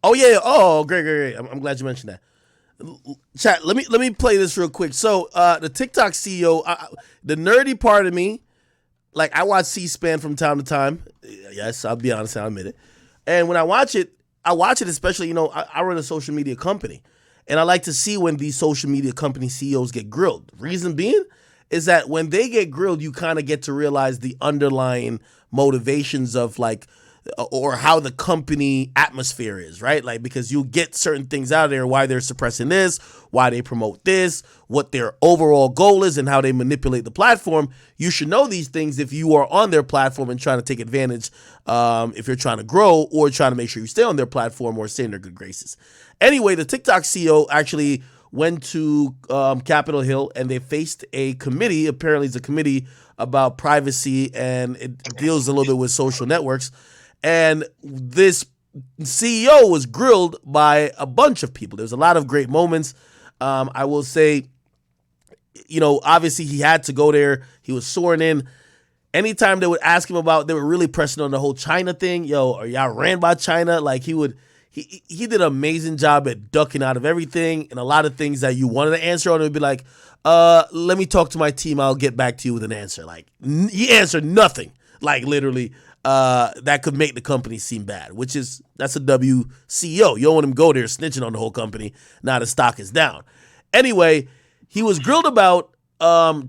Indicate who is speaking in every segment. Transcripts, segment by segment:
Speaker 1: Oh yeah. Oh, great, great, great. I'm glad you mentioned that. Chat. Let me play this real quick. So, the TikTok CEO, the nerdy part of me, like I watch C-SPAN from time to time. Yes, I'll be honest, I'll admit it. And when I watch it especially. I run a social media company, and I like to see when these social media company CEOs get grilled. Reason being is that when they get grilled, you kind of get to realize the underlying motivations of like or how the company atmosphere is, right? Like, because you get certain things out of there, why they're suppressing this, why they promote this, what their overall goal is, and how they manipulate the platform. You should know these things if you are on their platform and trying to take advantage, if you're trying to grow or trying to make sure you stay on their platform or stay in their good graces. Anyway, the TikTok CEO actually went to Capitol Hill, and they faced a committee. Apparently, it's a committee about privacy, and it deals a little bit with social networks. And this CEO was grilled by a bunch of people. There's a lot of great moments. I will say, obviously he had to go there. He was sworn in. Anytime they would ask him about, they were really pressing on the whole China thing. Yo, are y'all ran by China? Like he did an amazing job at ducking out of everything, and a lot of things that you wanted to answer on, it would be like, let me talk to my team. I'll get back to you with an answer. Like he answered nothing. Like literally. That could make the company seem bad, that's a W CEO. You don't want him to go there snitching on the whole company. Now the stock is down. Anyway, he was grilled about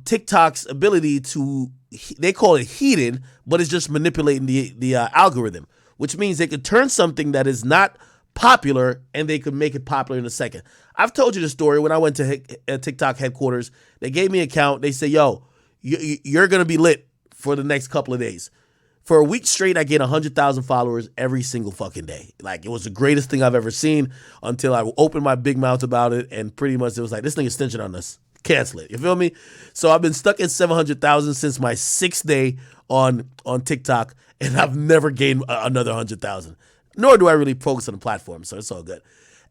Speaker 1: TikTok's ability to, they call it heated, but it's just manipulating the algorithm, which means they could turn something that is not popular and they could make it popular in a second. I've told you the story when I went to TikTok headquarters. They gave me an account. They say, yo, you're going to be lit for the next couple of days. For a week straight, I get 100,000 followers every single fucking day. Like, it was the greatest thing I've ever seen until I opened my big mouth about it, and pretty much it was like, this nigga's snitching on us. Cancel it. You feel me? So I've been stuck at 700,000 since my 6th day on TikTok, and I've never gained another 100,000. Nor do I really focus on the platform, so it's all good.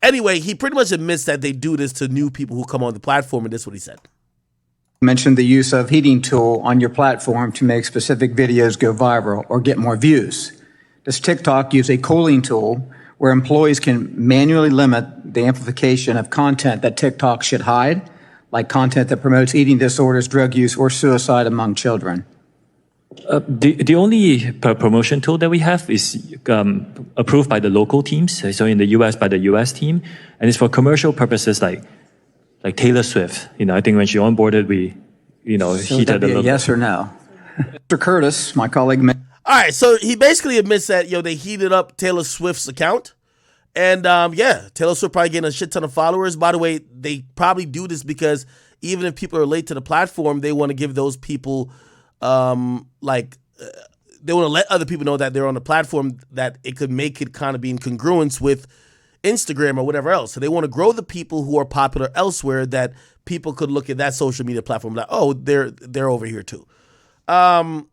Speaker 1: Anyway, he pretty much admits that they do this to new people who come on the platform, and this is what he said.
Speaker 2: Mentioned the use of heating tool on your platform to make specific videos go viral or get more views. Does TikTok use a cooling tool where employees can manually limit the amplification of content that TikTok should hide, like content that promotes eating disorders, drug use, or suicide among children?
Speaker 3: The only promotion tool that we have is approved by the local teams, so in the US by the US team, and it's for commercial purposes like Taylor Swift. I think when she onboarded, we,
Speaker 2: So
Speaker 3: heated a little.
Speaker 2: Yes or no? Mr. Curtis, my colleague.
Speaker 1: All right, so he basically admits that they heated up Taylor Swift's account, and Taylor Swift probably getting a shit ton of followers. By the way, they probably do this because even if people are late to the platform, they want to give those people they want to let other people know that they're on the platform, that it could make it kind of be in congruence with Instagram or whatever else. So they want to grow the people who are popular elsewhere, that people could look at that social media platform like, oh, they're over here too. I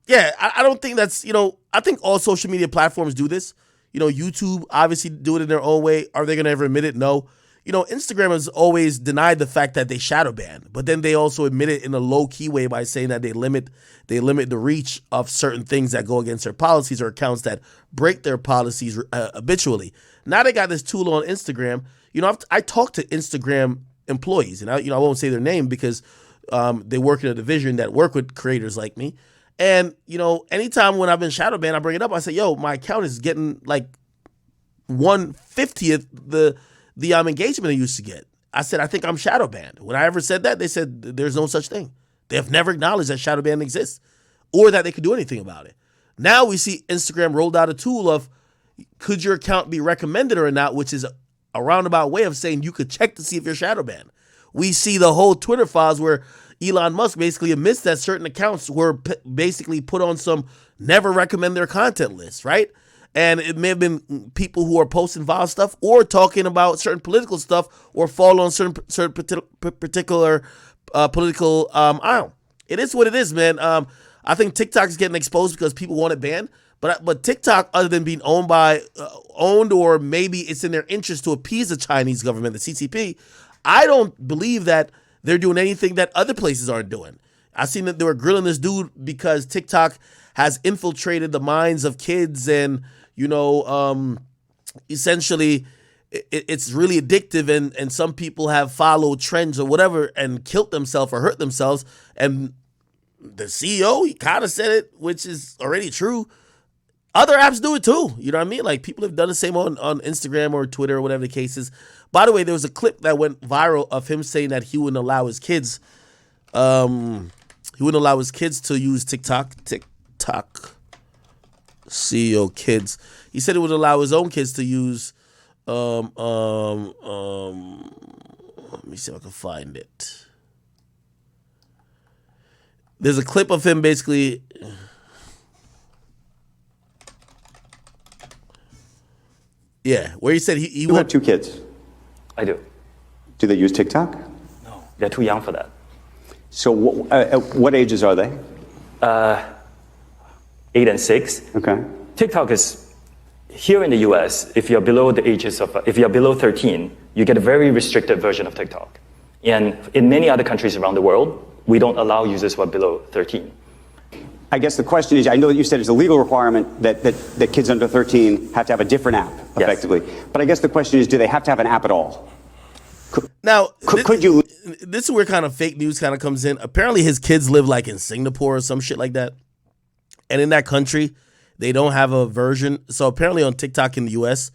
Speaker 1: don't think that's, I think all social media platforms do this. YouTube obviously do it in their own way. Are they going to ever admit it? No. Instagram has always denied the fact that they shadow ban, but then they also admit it in a low key way by saying that they limit the reach of certain things that go against their policies or accounts that break their policies habitually. Now they got this tool on Instagram. I talk to Instagram employees, and I won't say their name because they work in a division that work with creators like me. And anytime when I've been shadow banned, I bring it up. I say, yo, my account is getting like 1/50th the engagement I used to get. I said, I think I'm shadow banned. When I ever said that, they said there's no such thing. They have never acknowledged that shadow ban exists or that they could do anything about it. Now we see Instagram rolled out a tool of, could your account be recommended or not, which is a roundabout way of saying you could check to see if you're shadow banned. We see the whole Twitter files where Elon Musk basically admits that certain accounts were basically put on some never recommend their content list, right? And it may have been people who are posting vile stuff or talking about certain political stuff or fall on certain particular political aisle. It is what it is, man. I think TikTok is getting exposed because people want it banned. But TikTok, other than being owned or maybe it's in their interest to appease the Chinese government, the CCP, I don't believe that they're doing anything that other places aren't doing. I seen that they were grilling this dude because TikTok has infiltrated the minds of kids and, essentially it's really addictive, and some people have followed trends or whatever and killed themselves or hurt themselves. And the CEO, he kind of said it, which is already true. Other apps do it too. You know what I mean? Like, people have done the same on Instagram or Twitter or whatever the case is. By the way, there was a clip that went viral of him saying that he wouldn't allow his kids to use TikTok. TikTok CEO kids. He said he would allow his own kids to use let me see if I can find it. There's a clip of him basically. Yeah, where he said he
Speaker 4: You have 2 kids.
Speaker 3: I do.
Speaker 4: Do they use TikTok?
Speaker 3: No, they're too young for that.
Speaker 4: So what ages are they?
Speaker 3: 8 and 6.
Speaker 4: Okay.
Speaker 3: TikTok is here in the US. If you're below 13, you get a very restricted version of TikTok. And in many other countries around the world, we don't allow users who are below 13.
Speaker 4: I guess the question is, I know that you said it's a legal requirement that kids under 13 have to have a different app, effectively. Yes. But I guess the question is, do they have to have an app at all?
Speaker 1: Now,
Speaker 4: could you?
Speaker 1: This is where kind of fake news kind of comes in. Apparently, his kids live like in Singapore or some shit like that. And in that country, they don't have a version. So apparently on TikTok in the US,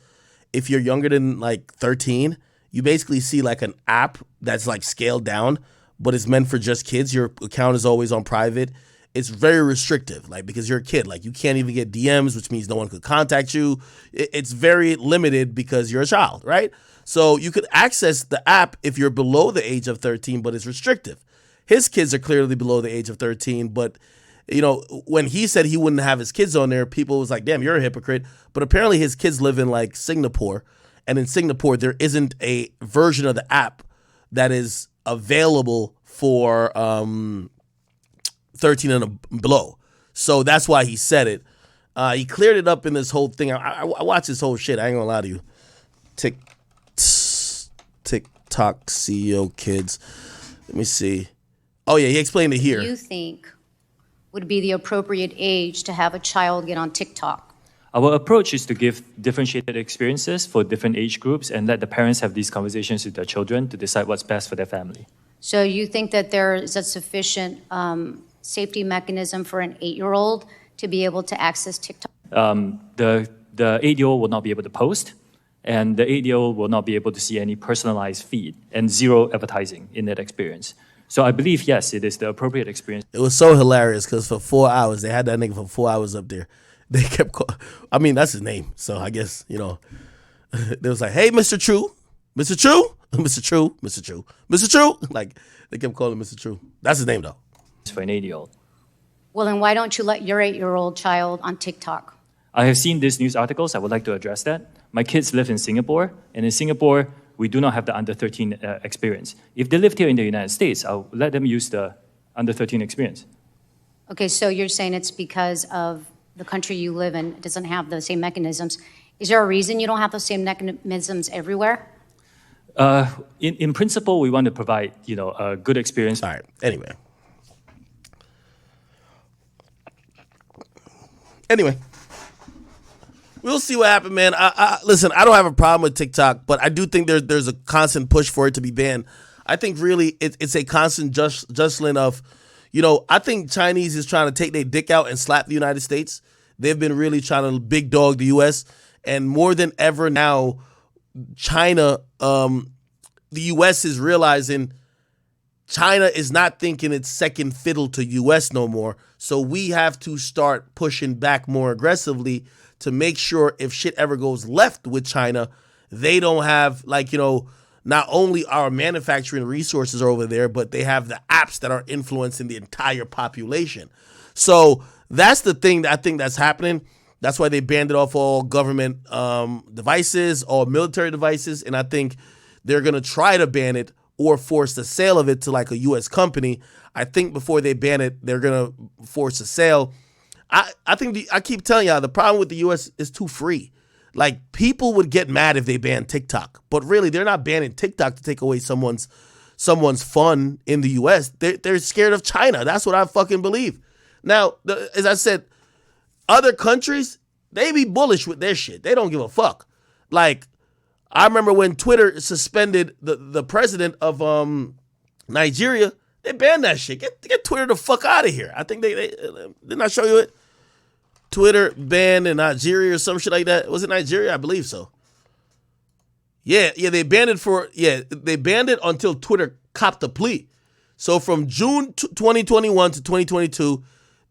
Speaker 1: if you're younger than like 13, you basically see like an app that's like scaled down, but it's meant for just kids. Your account is always on private. It's very restrictive, like, because you're a kid. Like, you can't even get DMs, which means no one could contact you. It's very limited because you're a child, right? So you could access the app if you're below the age of 13, but it's restrictive. His kids are clearly below the age of 13, but you know, when he said he wouldn't have his kids on there, people was like, damn, you're a hypocrite. But apparently his kids live in like Singapore. And in Singapore, there isn't a version of the app that is available for 13 and below. So that's why he said it. He cleared it up in this whole thing. I watched this whole shit. I ain't gonna lie to you. TikTok CEO kids. Let me see. Oh, yeah, he explained it here.
Speaker 5: You think would be the appropriate age to have a child get on TikTok?
Speaker 3: Our approach is to give differentiated experiences for different age groups and let the parents have these conversations with their children to decide what's best for their family.
Speaker 5: So you think that there is a sufficient safety mechanism for an 8-year-old to be able to access TikTok?
Speaker 3: The 8-year-old will not be able to post, and the 8-year-old will not be able to see any personalized feed and zero advertising in that experience. So I believe, yes, it is the appropriate experience.
Speaker 1: It was so hilarious because for 4 hours, they had that nigga for 4 hours up there. They kept I mean, that's his name. So I guess, you know, they was like, hey, Mr. True, Mr. True, Mr. True, Mr. True, Mr. True. Like, they kept calling him Mr. True. That's his name, though.
Speaker 3: For an 8-year-old.
Speaker 5: Well, then why don't you let your 8-year-old child on TikTok?
Speaker 3: I have seen these news articles. I would like to address that. My kids live in Singapore, and in Singapore, we do not have the under 13 experience. If they lived here in the United States, I'll let them use the under 13 experience. Okay,
Speaker 5: so you're saying it's because of the country you live in doesn't have the same mechanisms. Is there a reason you don't have those same mechanisms everywhere?
Speaker 3: In principle, we want to provide, you know, a good experience.
Speaker 1: All right. Anyway. We'll see what happens, man. Listen, I don't have a problem with TikTok, but I do think there's a constant push for it to be banned. I think really it's a constant jostling of, you know, I think Chinese is trying to take their dick out and slap the United States. They've been really trying to big dog the U.S. And more than ever now, China, the U.S. is realizing China is not thinking it's second fiddle to U.S. no more. So we have to start pushing back more aggressively to make sure if shit ever goes left with China, they don't have, like, you know, not only our manufacturing resources are over there, but they have the apps that are influencing the entire population. So that's the thing that I think that's happening. That's why they banned it off all government devices, all military devices. And I think they're going to try to ban it or force the sale of it to like a U.S. company. I think before they ban it, they're going to force a sale. I think I keep telling y'all, the problem with the U.S. is too free. Like, people would get mad if they banned TikTok, but really they're not banning TikTok to take away someone's fun in the U.S. They're scared of China. That's what I fucking believe. Now, as I said, other countries, they be bullish with their shit. They don't give a fuck. Like, I remember when Twitter suspended the president of Nigeria, they banned that shit. Get Twitter the fuck out of here. I think they didn't I show you it? Twitter banned in Nigeria or some shit like that. Was it Nigeria? I believe so. Yeah, they banned it until Twitter copped a plea. So from June 2021 to 2022,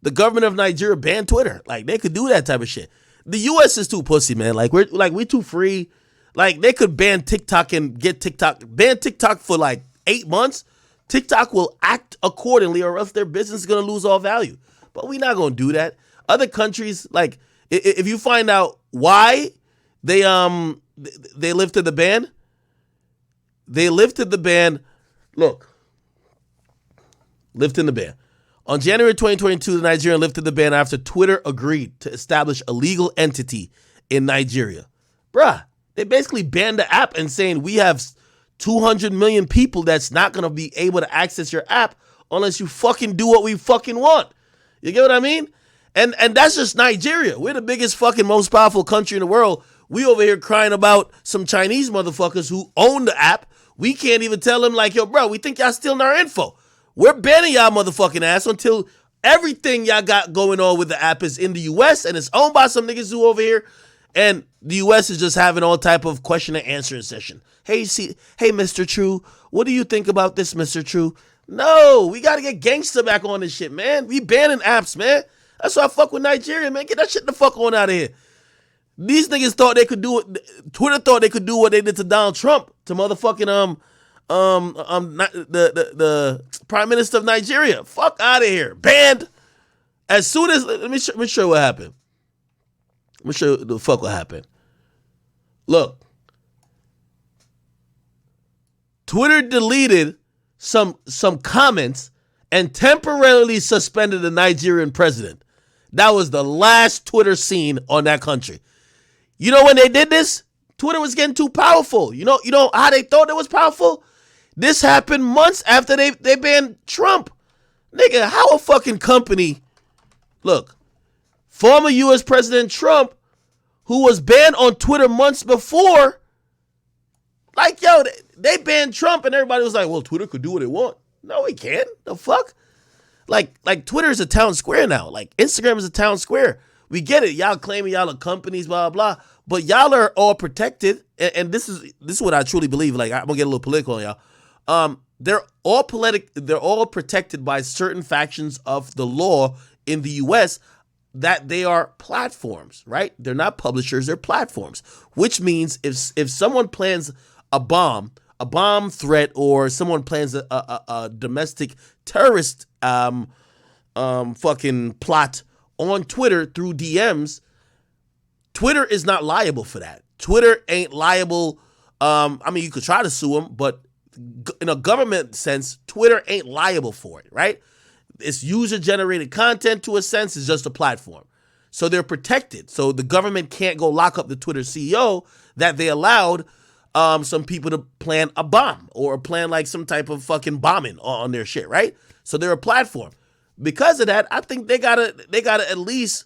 Speaker 1: the government of Nigeria banned Twitter. Like, they could do that type of shit. The US is too pussy, man. Like, we too free. Like, they could ban TikTok and ban TikTok for like 8 months. TikTok will act accordingly, or else their business is gonna lose all value. But we're not gonna do that. Other countries, like, if you find out why they lifted the ban, lifting the ban. On January 2022, the Nigerian lifted the ban after Twitter agreed to establish a legal entity in Nigeria. Bruh, they basically banned the app and saying we have 200 million people that's not going to be able to access your app unless you fucking do what we fucking want. You get what I mean? And that's just Nigeria. We're the biggest fucking most powerful country in the world. We over here crying about some Chinese motherfuckers who own the app. We can't even tell them like, yo, bro, we think y'all stealing our info. We're banning y'all motherfucking ass until everything y'all got going on with the app is in the US and it's owned by some niggas who over here. And the US is just having all type of question and answering session. Hey, Mr. True, what do you think about this, Mr. True? No, we got to get gangsta back on this shit, man. We banning apps, man. That's why I fuck with Nigeria, man. Get that shit the fuck on out of here. These niggas thought they could do it. Twitter thought they could do what they did to Donald Trump, to motherfucking the Prime Minister of Nigeria. Fuck out of here. Banned. As soon as let me show you what happened. Let me show you the fuck what happened. Look. Twitter deleted some comments and temporarily suspended the Nigerian president. That was the last Twitter seen on that country. You know when they did this? Twitter was getting too powerful. You know how they thought it was powerful? This happened months after they banned Trump. Nigga, how a fucking company, look, former US President Trump, who was banned on Twitter months before, like, yo, they banned Trump and everybody was like, well, Twitter could do what it want. No, it can't. The fuck? Like Twitter is a town square now. Like Instagram is a town square. We get it. Y'all claiming y'all are companies, blah, blah, but y'all are all protected. And this is what I truly believe. Like, I'm gonna get a little political on y'all. They're all protected by certain factions of the law in the US that they are platforms, right? They're not publishers, they're platforms. Which means if someone plans a bomb threat, or someone plans a domestic terrorist fucking plot on Twitter through DMs, Twitter is not liable for that. Twitter ain't liable. I mean, you could try to sue them, but in a government sense, Twitter ain't liable for it, right? It's user-generated content to a sense. It's just a platform. So they're protected. So the government can't go lock up the Twitter CEO that they allowed some people to plan a bomb or plan like some type of fucking bombing on their shit, right? So they're a platform. Because of that, I think they gotta at least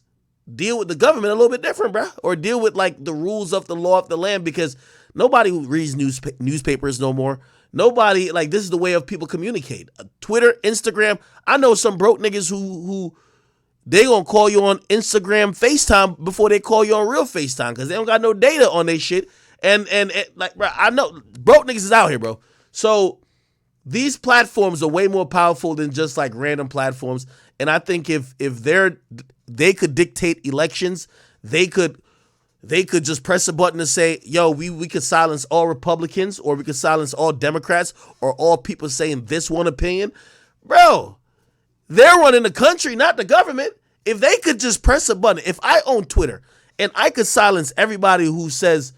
Speaker 1: deal with the government a little bit different, bro, or deal with like the rules of the law of the land, because nobody reads newspapers no more. Nobody, like, this is the way of people communicate. Twitter, Instagram. I know some broke niggas who they gonna call you on Instagram FaceTime before they call you on real FaceTime because they don't got no data on their shit. And like, bro, I know broke niggas is out here, bro. So these platforms are way more powerful than just like random platforms. And I think if they could dictate elections, they could just press a button and say, yo, we could silence all Republicans, or we could silence all Democrats, or all people saying this one opinion. Bro, they're running the country, not the government. If they could just press a button, if I own Twitter and I could silence everybody who says,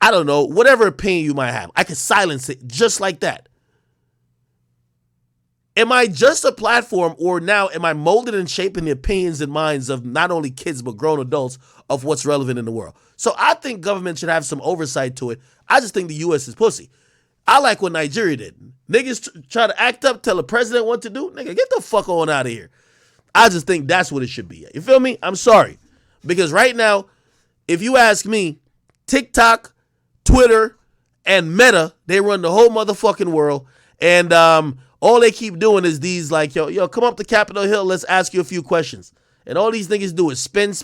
Speaker 1: I don't know, whatever opinion you might have, I could silence it just like that. Am I just a platform, or now am I molded and shaping the opinions and minds of not only kids but grown adults of what's relevant in the world? So I think government should have some oversight to it. I just think the U.S. is pussy. I like what Nigeria did. Niggas try to act up, tell the president what to do. Nigga, get the fuck on out of here. I just think that's what it should be. You feel me? I'm sorry. Because right now, if you ask me, TikTok Twitter, and Meta. They run the whole motherfucking world. And all they keep doing is these like, yo, come up to Capitol Hill. Let's ask you a few questions. And all these niggas do is spin.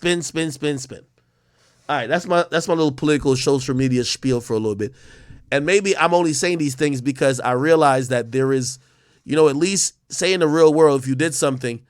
Speaker 1: All right, that's my little political social media spiel for a little bit. And maybe I'm only saying these things because I realize that there is, at least say in the real world, if you did something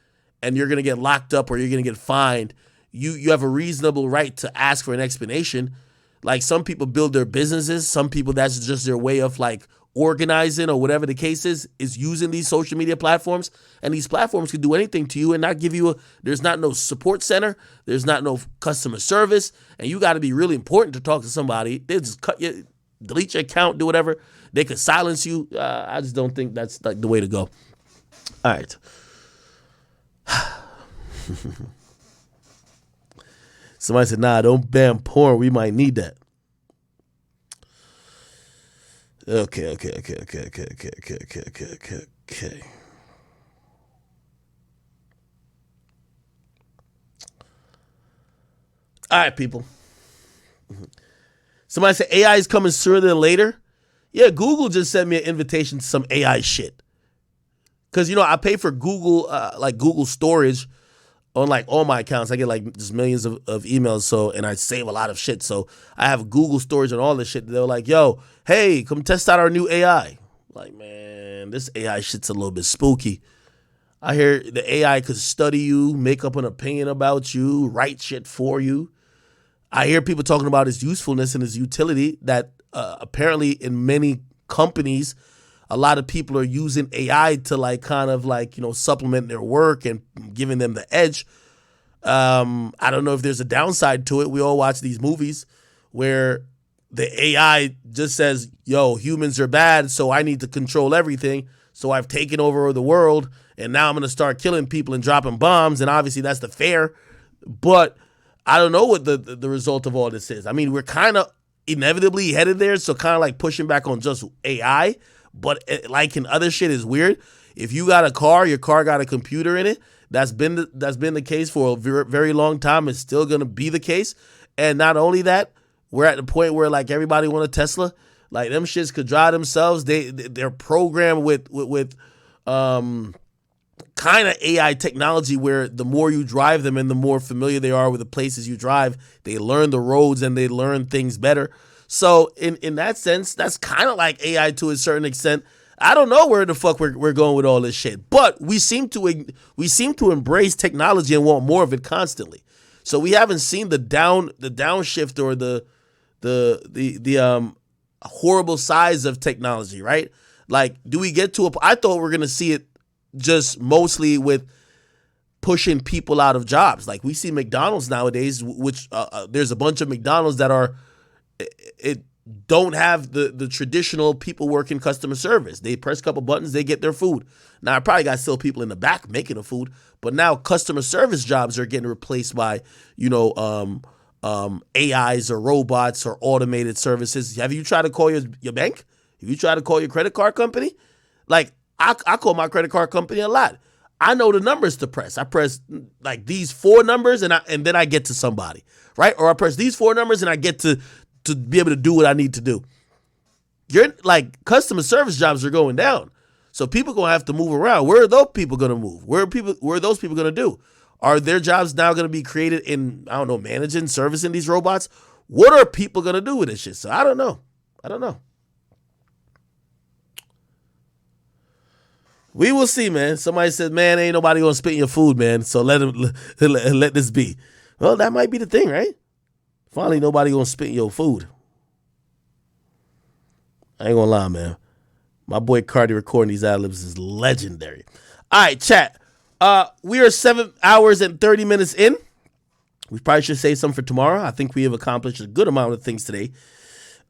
Speaker 1: and you're going to get locked up or you're going to get fined, you have a reasonable right to ask for an explanation. Like some people build their businesses. Some people, that's just their way of like organizing or whatever the case is using these social media platforms. And these platforms can do anything to you and not give you there's not no support center. There's not no customer service. And you got to be really important to talk to somebody. They just delete your account, do whatever. They could silence you. I just don't think that's like the way to go. All right. Somebody said, nah, don't ban porn. We might need that. Okay. All right, people. Somebody said AI is coming sooner than later. Yeah, Google just sent me an invitation to some AI shit. Because, I pay for Google, like Google storage on like all my accounts. I get like just millions of emails. And I save a lot of shit. So I have Google storage on all this shit. They're like, yo, hey, come test out our new AI. Like, man, this AI shit's a little bit spooky. I hear the AI could study you, make up an opinion about you, write shit for you. I hear people talking about its usefulness and its utility that apparently in many companies, a lot of people are using AI to like kind of like, supplement their work and giving them the edge. I don't know if there's a downside to it. We all watch these movies where the AI just says, yo, humans are bad, so I need to control everything. So I've taken over the world and now I'm going to start killing people and dropping bombs. And obviously that's the fair. But I don't know what the result of all this is. I mean, we're kind of inevitably headed there. So kind of like pushing back on just AI. But like in other shit is weird. If you got a car, your car got a computer in it. That's been the case for a very, very long time. It's still going to be the case. And not only that, we're at the point where like everybody want a Tesla. Like them shits could drive themselves. They're programmed with kind of AI technology where the more you drive them and the more familiar they are with the places you drive, they learn the roads and they learn things better. So in that sense, that's kind of like AI to a certain extent. I don't know where the fuck we're going with all this shit, but we seem to embrace technology and want more of it constantly. So we haven't seen the downshift or the horrible size of technology, right? Like, do we get to I thought we're gonna see it just mostly with pushing people out of jobs. Like we see McDonald's nowadays, which there's a bunch of McDonald's that are it don't have the traditional people working customer service. They press a couple buttons, they get their food. Now I probably got still people in the back making the food, but now customer service jobs are getting replaced by AIs or robots or automated services. Have you tried to call your bank? Have you tried to call your credit card company? Like I call my credit card company a lot. I know the numbers to press. I press like these 4 numbers and then I get to somebody, right? Or I press these 4 numbers and I get to be able to do what I need to do. You're like customer service jobs are going down. So people gonna have to move around. Where are those people gonna move? Where are those people gonna do? Are their jobs now gonna be created in, I don't know, managing, servicing these robots? What are people gonna do with this shit? So I don't know. We will see, man. Somebody said, man, ain't nobody gonna spit in your food, man. So let this be. Well, that might be the thing, right? Finally, nobody gonna spit in your food. I ain't gonna lie, man. My boy Cardi recording these ad-libs is legendary. All right, chat. We are 7 hours and 30 minutes in. We probably should save some for tomorrow. I think we have accomplished a good amount of things today.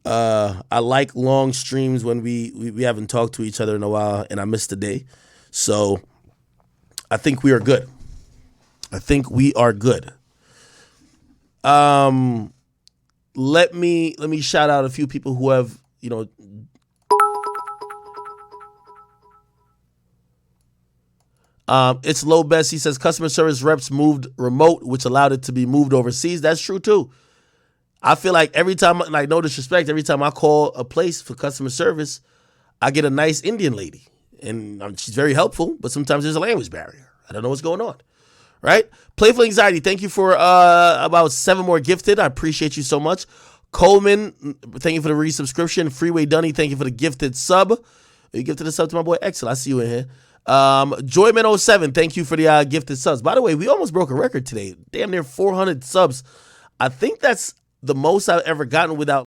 Speaker 1: I like long streams when we haven't talked to each other in a while and I missed the day. So I think we are good. Let me shout out a few people who have, it's Low Best. He says customer service reps moved remote, which allowed it to be moved overseas. That's true too. I feel like every time, like no disrespect, every time I call a place for customer service, I get a nice Indian lady. And she's very helpful, but sometimes there's a language barrier. I don't know what's going on. Right? Playful Anxiety, thank you for about 7 more gifted. I appreciate you so much. Coleman, thank you for the resubscription. Freeway Dunny, thank you for the gifted sub. You gifted a sub to my boy Excel. I see you in here. Joyman07, thank you for the gifted subs. By the way, we almost broke a record today. Damn near 400 subs. I think that's the most I've ever gotten without